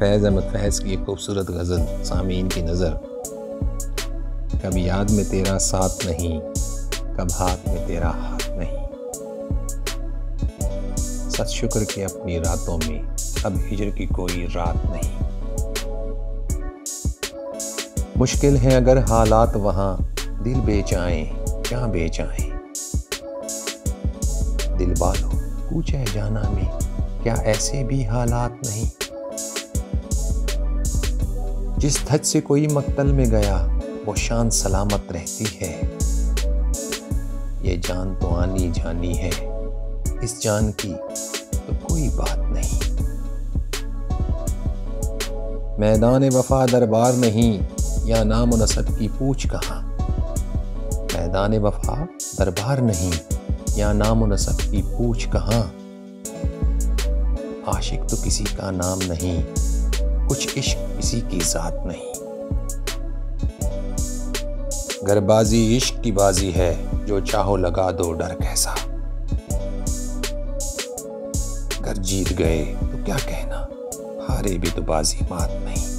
फैज़ अहमद फैज़ की एक खूबसूरत गज़ल सामीन की नज़र। कब याद में तेरा साथ नहीं, कब हाथ में तेरा हाथ नहीं। सत शुक्र के अपनी रातों में अब हिजर की कोई रात नहीं। मुश्किल है अगर हालात वहाँ, दिल बेचाएं क्या बेचाएं। दिल वालों पूछे जाना में क्या ऐसे भी हालात नहीं। जिस धज से कोई मक्तल में गया वो शान सलामत रहती है। ये जान तो आनी जानी है, इस जान की तो कोई बात नहीं। मैदान वफा दरबार नहीं, या नाम नसब की पूछ कहाँ। मैदान वफा दरबार नहीं, या नाम नसब की पूछ कहाँ। आशिक तो किसी का नाम नहीं, कुछ इश्क किसी की जात नहीं। गरबाजी इश्क की बाजी है, जो चाहो लगा दो डर कैसा। अगर जीत गए तो क्या कहना, हारे भी तो बाजी मात नहीं।